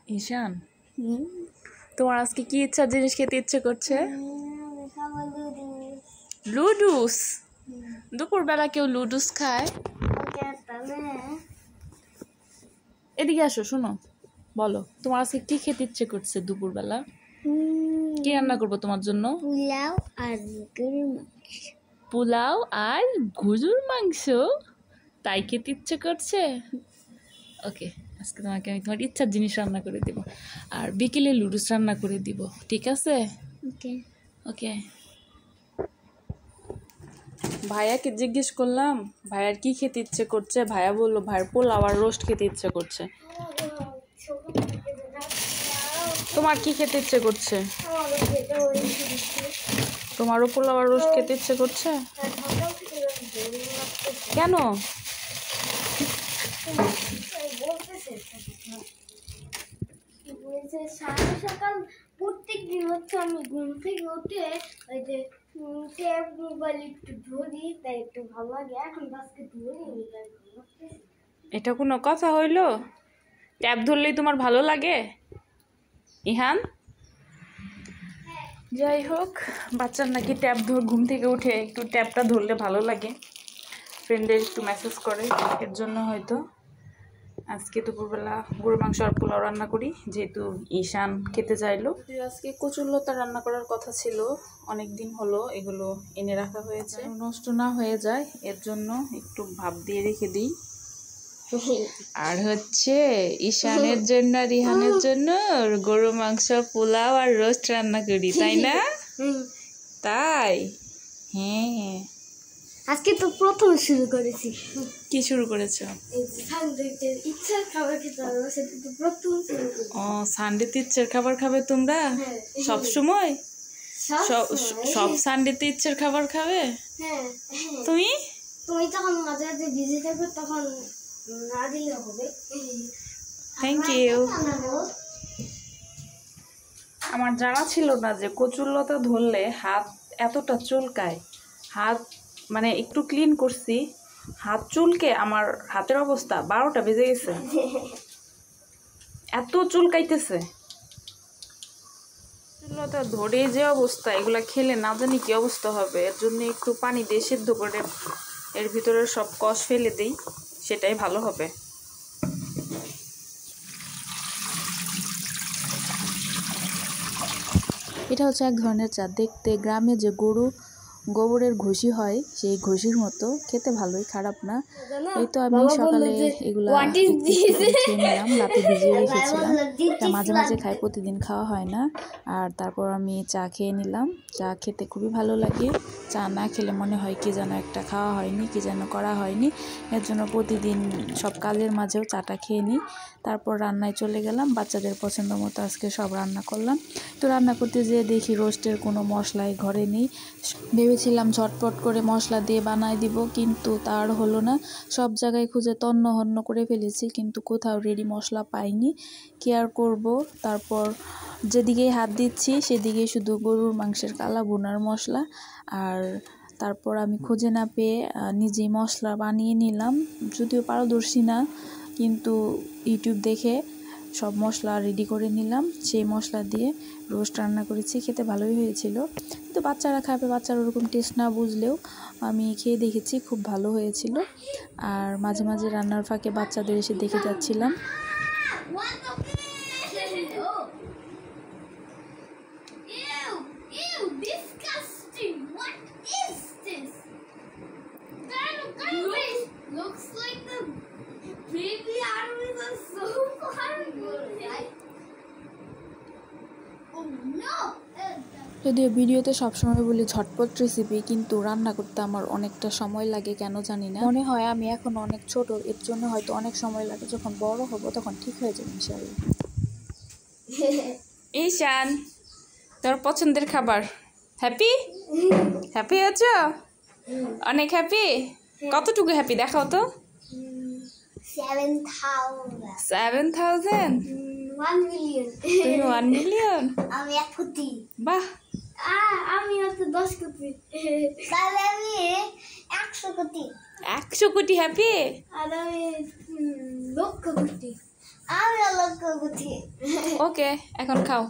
ঈশান, তোমার আজকে কি ইচ্ছা জিনিস খেতে ইচ্ছে করছে? লুডুস। দুপুরবেলা কেউ লুডুস খায়? এদিকে আসো, শোনো, বলো তোমার আজকে কি খেতে ইচ্ছে করছে দুপুরবেলা? কি রান্না করবো তোমার জন্য? পোলাও আর গরুর মাংস। তাই খেতে ইচ্ছে করছে? ওকে, আজকে তোমাকে আমি তোমার ইচ্ছার জিনিস রান্না করে দিব, আর বিকেলে লুডুস রান্না করে দিব, ঠিক আছে? ওকে। ভাইয়াকে জিজ্ঞেস করলাম ভাইয়ার কি খেতে ইচ্ছে করছে, ভাইয়া বললো ভাইয়ের পোলাও আর রোস্ট খেতে ইচ্ছে করছে। তোমার কি খেতে ইচ্ছে করছে? তোমারও পোলাও আর রোস্ট খেতে ইচ্ছে করছে? কেন? সকাল প্রত্যেক দিন হচ্ছে আমি ঘুম থেকে উঠে ওই যে ট্যাব মোবাইল একটু ধরি, তাই একটু ভালো লাগে। এখন আজকে ধরি। এটা কোনো কথা হইলো? ট্যাব ধরলেই তোমার ভালো লাগে ইহান? যাই হোক, বাচ্চার নাকি ট্যাব ঘুম থেকে উঠে একটু ট্যাবটা ধরলে ভালো লাগে, ফ্রেন্ডের একটু মেসেজ করে, এর জন্য হয়তো আজকে দুপুরবেলা গরুর মাংস আর পোলাও রান্না করি, যেহেতু ঈশান খেতে চাইলো। আজকে কচুরলতা রান্না করার কথা ছিল, অনেক দিন হলো এগুলো এনে রাখা হয়েছে, নষ্ট না হয়ে যায় এর জন্য একটু ভাপ দিয়ে রেখে দিই। আর হচ্ছে ঈশানের জন্য আর রিহানের জন্য গরু মাংস পোলাও আর রোস্ট রান্না করি, তাই না? তাই? হ্যাঁ, আজকে তো প্রথম শুরু করেছি। কি শুরু করেছো? ইচ্ছার খাবার খেতে হবে, সেটা তো প্রথম শুরু করেছি। ও, সানডেতে ইচ্ছের খাবার খাবে তোমরা সব সময়? সব সানডেতে ইচ্ছের খাবার খাবে? হ্যাঁ। তুমি তখন মাঝে মাঝে বিজি থাকবে, তখন না দিলে হবে। Thank you. আমার জানা ছিল না যে কচুরলতা ধরলে হাত এতটা চুলকায়। হাত মানে একটু ক্লিন করছি, হাত চুলকে আমার হাতের অবস্থা 12টা বেজে গেছে, এত চুলকাইতেছে। কচুরলতা ধরে যে অবস্থা, এগুলা খেলে না জানি কি অবস্থা হবে। এর জন্য একটু পানি দিয়ে সেদ্ধ করে এর ভিতরে সব কষ ফেলে দিই, সেটাই ভালো হবে। এটা হচ্ছে এক ধরনের চাঁদ, দেখতে গ্রামে যে গোবরের ঘষি হয় সেই ঘষির মতো, খেতে ভালোই, খারাপ না। এই তো আমি সকালে এগুলা খেয়ে নিলাম, রাতে ভিজিয়ে রেখেছিলাম, মাঝে মাঝে খাই, প্রতিদিন খাওয়া হয় না। আর তারপর আমি চা খেয়ে নিলাম, চা খেতে খুবই ভালো লাগে। চা না খেলে মনে হয় কি যেন একটা খাওয়া হয়নি, কি যেন করা হয়নি, এর জন্য প্রতিদিন সব কাজের মাঝেও চাটা খেয়ে নিই। তারপর রান্নায় চলে গেলাম, বাচ্চাদের পছন্দ মতো আজকে সব রান্না করলাম। তো রান্না করতে যেয়ে দেখি রোস্টের কোনো মশলাই ঘরে নেই। ভেবেছিলাম ঝটপট করে মশলা দিয়ে বানাই দিব, কিন্তু তার হলো না। সব জায়গায় খুঁজে তন্ন হন্য করে ফেলেছি, কিন্তু কোথাও রেডি মশলা পাইনি। কি আর করব, তারপর যেদিকেই হাত দিচ্ছি সেদিকেই শুধু গরুর মাংসের কালা ভুনার মশলা। আর তারপর আমি খুঁজে না পেয়ে নিজেই মশলা বানিয়ে নিলাম, যদিও পারদর্শী না, কিন্তু ইউটিউব দেখে সব মশলা রেডি করে নিলাম। সেই মশলা দিয়ে রোস্ট রান্না করেছি, খেতে ভালোই হয়েছিল। কিন্তু বাচ্চারা খাবে, বাচ্চারা ওরকম টেস্ট না বুঝলেও আমি খেয়ে দেখেছি, খুব ভালো হয়েছিল। আর মাঝে মাঝে রান্নার ফাঁকে বাচ্চাদের এসে দেখে যাচ্ছিলাম। যদিও ভিডিওতে সবসময় বলি ঝটপট রেসিপি, কিন্তু রান্না করতে আমার অনেকটা সময় লাগে, কেন জানি না। মনে হয় আমি এখন অনেক ছোট, এর জন্য হয়তো অনেক সময় লাগে। যখন বড় হব তখন ঠিক হয়ে যাবে ইনশাআল্লাহ। ঈশান, তোর পছন্দের খাবার হ্যাপি? হ্যাপি আছো? অনেক হ্যাপি? কতটুকু হ্যাপি দেখাও তো। 7,000? 1 মিলিয়ন। তুমি 1 মিলিয়ন? আমি 1 কোটি। বাহ। আমি হচ্ছে 10 কোটি। তাহলে আমি 100 কোটি। 100 কোটি হ্যাপি? আর আমি লক্ষ কোটি। আমি অলগ করছি। ওকে, এখন খাও।